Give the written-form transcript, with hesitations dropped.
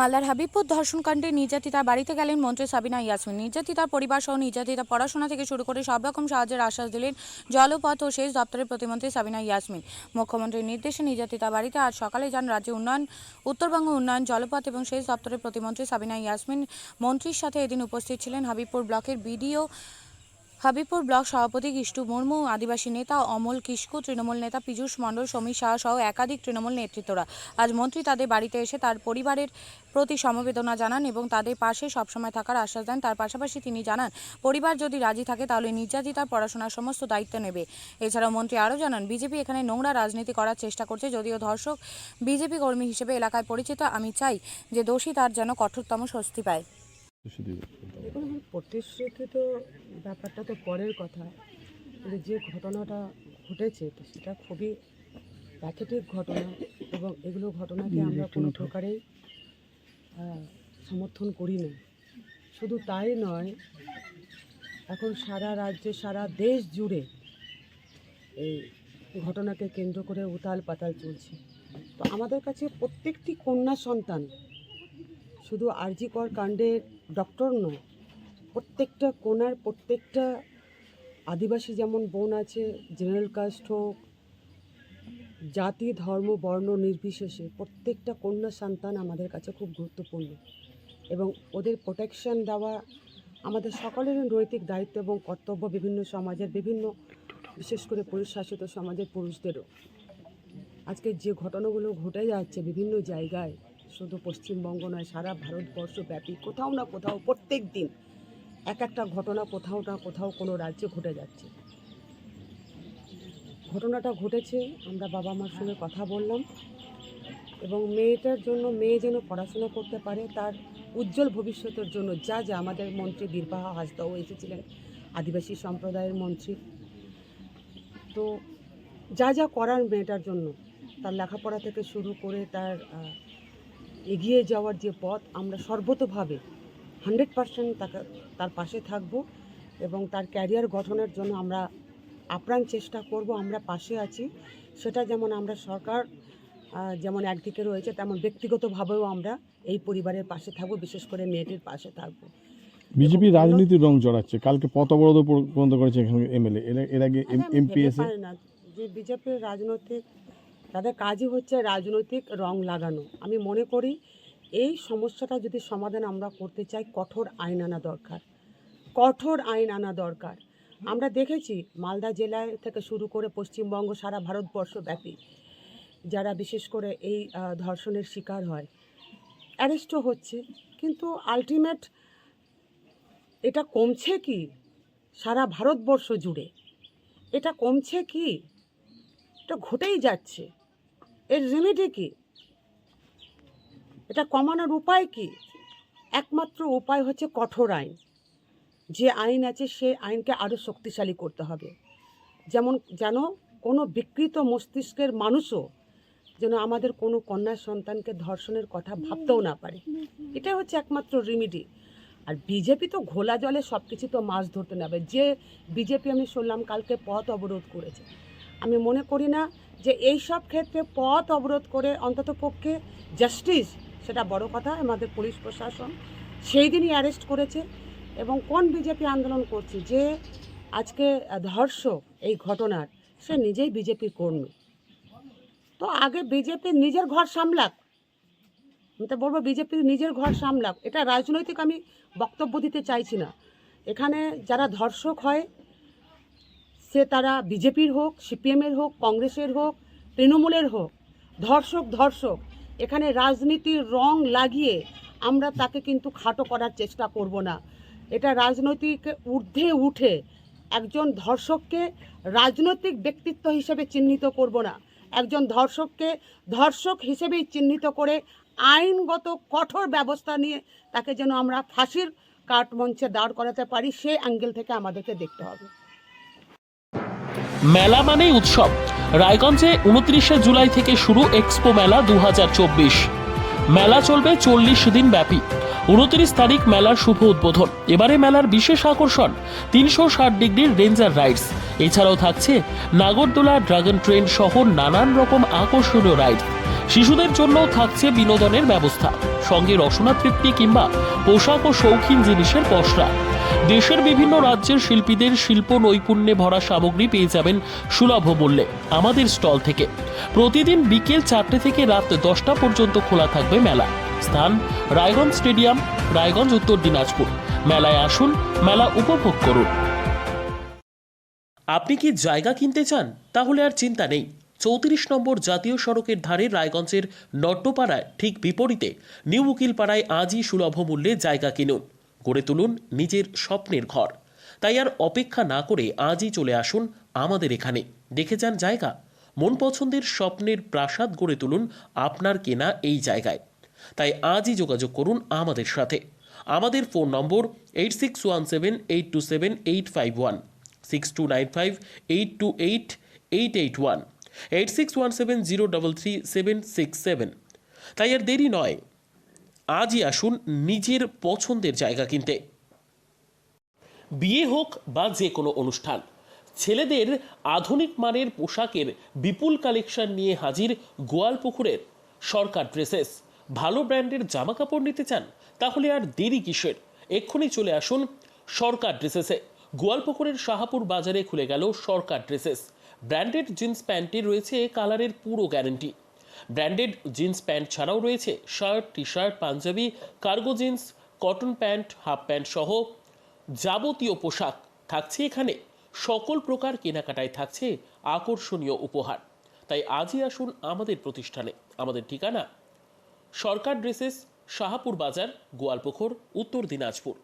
মালদার হাবিবপুর ধর্ষণকাণ্ডে নির্যাতিতার বাড়িতে গেলেন মন্ত্রী সাবিনা ইয়াসমিন। নির্যাতিতার পরিবার সহ নির্যাতিতার পড়াশোনা থেকে শুরু করে সব রকম সাহায্যের আশ্বাস দিলেন জলপথ ও সেচ দপ্তরের প্রতিমন্ত্রী সাবিনা ইয়াসমিন। মুখ্যমন্ত্রীর নির্দেশে নির্যাতিতার বাড়িতে আজ সকালে যান রাজ্য উন্নয়ন, উত্তরবঙ্গ উন্নয়ন, জলপথ এবং সেচ দপ্তরের প্রতিমন্ত্রী সাবিনা ইয়াসমিন। মন্ত্রীর সাথে এদিন উপস্থিত ছিলেন হাবিবপুর ব্লকের বিডিও, হাবিবপুর ব্লক সভাপতি কিষ্টু মুর্মু, আদিবাসী নেতা অমল কিস্কু, তৃণমূল নেতা পীযূষ মণ্ডল, সমীর শাহ সহ একাধিক তৃণমূল নেতৃত্বরা। আজ মন্ত্রী তাদের বাড়িতে এসে তার পরিবারের প্রতি সমবেদনা জানান এবং তাদের পাশে সবসময় থাকার আশ্বাস দেন। তার পাশাপাশি তিনি জানান, পরিবার যদি রাজি থাকে তাহলে নির্যাতিতার পড়াশোনার সমস্ত দায়িত্ব নেবে। এছাড়াও মন্ত্রী আরও জানান, বিজেপি এখানে নোংরা রাজনীতি করার চেষ্টা করছে। যদিও ধর্ষক বিজেপি কর্মী হিসেবে এলাকায় পরিচিত, আমি চাই যে দোষী তার যেন কঠোরতম শাস্তি পায়। দেখুন, প্রতিশ্রুতি তো ব্যাপারটা তো পরের কথা, কিন্তু যে ঘটনাটা ঘটেছে তো সেটা খুবই প্যাথেটিক ঘটনা এবং এগুলো ঘটনাকে আমরা কোনো প্রকারেই সমর্থন করি না। শুধু তাই নয়, এখন সারা রাজ্যে সারা দেশ জুড়ে এই ঘটনাকে কেন্দ্র করে উতাল পাতাল চলছে। তো আমাদের কাছে প্রত্যেকটি কন্যা সন্তান শুধু আরজি কর কাণ্ডের ডক্টর নয়, প্রত্যেকটা কোণার প্রত্যেকটা আদিবাসী যেমন বোন আছে, জেনারেল কাস্ট হোক, জাতি, ধর্ম, বর্ণ নির্বিশেষে প্রত্যেকটা কন্যা সন্তান আমাদের কাছে খুব গুরুত্বপূর্ণ এবং ওদের প্রোটেকশন দেওয়া আমাদের সকলেরই নৈতিক দায়িত্ব এবং কর্তব্য। বিভিন্ন সমাজের বিভিন্ন, বিশেষ করে পুরুষ শাসিত সমাজের পুরুষদেরও আজকে যে ঘটনাগুলো ঘটে যাচ্ছে বিভিন্ন জায়গায়, শুধু পশ্চিমবঙ্গ নয়, সারা ভারতবর্ষ ব্যাপী কোথাও না কোথাও প্রত্যেক দিন এক একটা ঘটনা কোথাও না কোথাও কোনো রাজ্যে ঘটে যাচ্ছে। ঘটনাটা ঘটেছে, আমরা বাবা মার সঙ্গে কথা বললাম এবং মেয়েটার জন্য, মেয়ে যেন পড়াশোনা করতে পারে, তার উজ্জ্বল ভবিষ্যতের জন্য যা যা আমাদের মন্ত্রী বীরবাহা হাসদাও এসেছিলেন, আদিবাসী সম্প্রদায়ের মন্ত্রী, তো যা যা করার মেয়েটার জন্য, তার লেখাপড়া থেকে শুরু করে তার এগিয়ে যাওয়ার যে পথ, আমরা সর্বতোভাবে 100% তার পাশে থাকব এবং তার ক্যারিয়ার গঠনের জন্য আমরা আপ্রাণ চেষ্টা করব। আমরা পাশে আছি, সেটা যেমন আমরা সরকার যেমন একদিকে রয়েছে, তেমন ব্যক্তিগতভাবেও আমরা এই পরিবারের পাশে থাকব, বিশেষ করে মেয়েটির পাশে থাকব। বিজেপি রাজনীতির রং জড়াচ্ছে, কালকে পথ অবরোধ পর্যন্ত করেছে এখানে এমএলএ, এর আগে এমপি এসে না যে বিজেপির রাজনৈতিক, তাদের কাজই হচ্ছে রাজনৈতিক রং লাগানো। আমি মনে করি এই সমস্যাটা যদি সমাধান আমরা করতে চাই, কঠোর আইন আনা দরকার, কঠোর আইন আনা দরকার। আমরা দেখেছি মালদা জেলায় থেকে শুরু করে পশ্চিমবঙ্গ, সারা ভারতবর্ষ ব্যাপী যারা বিশেষ করে এই ধর্ষণের শিকার হয়, অ্যারেস্টও হচ্ছে, কিন্তু আলটিমেট এটা কমছে কি? সারা ভারতবর্ষ জুড়ে এটা কমছে কি? এটা ঘটেই যাচ্ছে। এর রেমেডি কি? এটা কমানোর উপায় কি? একমাত্র উপায় হচ্ছে কঠোর আইন। যে আইন আছে সেই আইনকে আরও শক্তিশালী করতে হবে, যেন কোনো বিকৃত মস্তিষ্কের মানুষও যেন আমাদের কোনো কন্যা সন্তানকে ধর্ষণের কথা ভাবতেও না পারে। এটা হচ্ছে একমাত্র রেমেডি। আর বিজেপি তো ঘোলা জলে সব কিছু তো মাছ ধরতে নেবে। যে বিজেপি আমি শুনলাম কালকে পথ অবরোধ করেছে, আমি মনে করি না যে এই সব ক্ষেত্রে পথ অবরোধ করে অন্ততপক্ষে জাস্টিস, সেটা বড় কথা। আমাদের পুলিশ প্রশাসন সেই দিনই অ্যারেস্ট করেছে এবং কোন বিজেপি আন্দোলন করছে যে আজকে ধর্ষক এই ঘটনার, সে নিজেই বিজেপির কর্মী। তো আগে বিজেপির নিজের ঘর সামলাক, আমি তো বলবো বিজেপির নিজের ঘর সামলাক। এটা রাজনৈতিক আমি বক্তব্য দিতে চাইছি না। এখানে যারা ধর্ষক হয়, সে তারা বিজেপির হোক, সিপিএমের হোক, কংগ্রেসের হোক, তৃণমূলের হোক, ধর্ষক এখানে রাজনীতির রং লাগিয়ে আমরা তাকে কিন্তু খাটো করার চেষ্টা করব না। এটা রাজনৈতিক ঊর্ধ্বে উঠে একজন ধর্ষককে রাজনৈতিক ব্যক্তিত্ব হিসেবে চিহ্নিত করব না। একজন ধর্ষককে ধর্ষক হিসেবেই চিহ্নিত করে আইনগত কঠোর ব্যবস্থা নিয়ে তাকে যেন আমরা ফাঁসির কাঠমঞ্চে দাঁড় করাতে পারি, সেই অ্যাঙ্গেল থেকে আমাদেরকে দেখতে হবে। মেলা মানেই উৎসব। রায়গঞ্জে 29শে জুলাই থেকে শুরু এক্সপো মেলা 2024। মেলা চলবে 40 দিন ব্যাপী। 29 তারিখ মেলার শুভ উদ্বোধন। এবারে মেলার বিশেষ আকর্ষণ 360 ডিগ্রির রেঞ্জার রাইডস। এছাড়াও থাকছে নাগরদোলা, ড্রাগন ট্রেন সহ নানান রকম আকর্ষণীয় রাইড। শিশুদের জন্যও থাকছে বিনোদনের ব্যবস্থা, সঙ্গে রসনা তৃপ্তি কিংবা পোশাক ও শৌখিন জিনিসের পসরা। দেশের বিভিন্ন রাজ্যের শিল্পীদের শিল্প নৈপুণ্যে ভরা সামগ্রী পেয়ে যাবেন সুলভ মূল্যে আমাদের স্টল থেকে। প্রতিদিন বিকেল 4টে থেকে রাত 10টা পর্যন্ত খোলা থাকবে মেলা। স্থান রায়গঞ্জ স্টেডিয়াম, রায়গঞ্জ, উত্তর দিনাজপুর। মেলায় আসুন, মেলা উপভোগ করুন। আপনি কি জায়গা কিনতে চান? তাহলে আর চিন্তা নেই। 34 নম্বর জাতীয় সড়কের ধারে রায়গঞ্জের নট্টপাড়ায় ঠিক বিপরীতে নিউ উকিলপাড়ায় আজই সুলভ মূল্যে জায়গা কিনুন, গড়ে তুলুন নিজের স্বপ্নের ঘর। তাই আর অপেক্ষা না করে আজই চলে আসুন আমাদের এখানে, দেখে যান জায়গা। মন পছন্দের স্বপ্নের প্রাসাদ গড়ে তুলুন আপনার কেনা এই জায়গায়। তাই আজই যোগাযোগ করুন আমাদের সাথে। আমাদের ফোন নম্বর 8617827851, 6295828881, 8617033767। তাই আর দেরি নয়, আজই আসুন নিজের পছন্দের জায়গা কিনতে। বিয়ে হোক বা যে কোনো অনুষ্ঠান, ছেলেদের আধুনিক মানের পোশাকের বিপুল কালেকশন নিয়ে হাজির গোয়ালপুকুরের সরকার ড্রেসেস। ভালো ব্র্যান্ডের জামা কাপড় নিতে চান? তাহলে আর দেরি কিসের? এক্ষুনি চলে আসুন সরকার ড্রেসেসে। গোয়ালপুকুরের শাহাপুর বাজারে খুলে গেল সরকার ড্রেসেস। ব্র্যান্ডেড জিন্স প্যান্টে রয়েছে কালারের পুরো গ্যারান্টি। ব্র্যান্ডেড জিন্স প্যান্ট ছাড়াও রয়েছে shirt, T shirt, panjabi, cargo jeans, cotton pant, half pant সহ যাবতীয় পোশাক থাকছে এখানে। সকল প্রকার কেনাকাটায় থাকছে আকর্ষণীয় উপহার। তাই আজই আসুন আমাদের প্রতিষ্ঠানে। আমাদের ঠিকানা সরকার ড্রেসেস, শাহাপুর বাজার, গোয়ালপুকুর, উত্তর দিনাজপুর।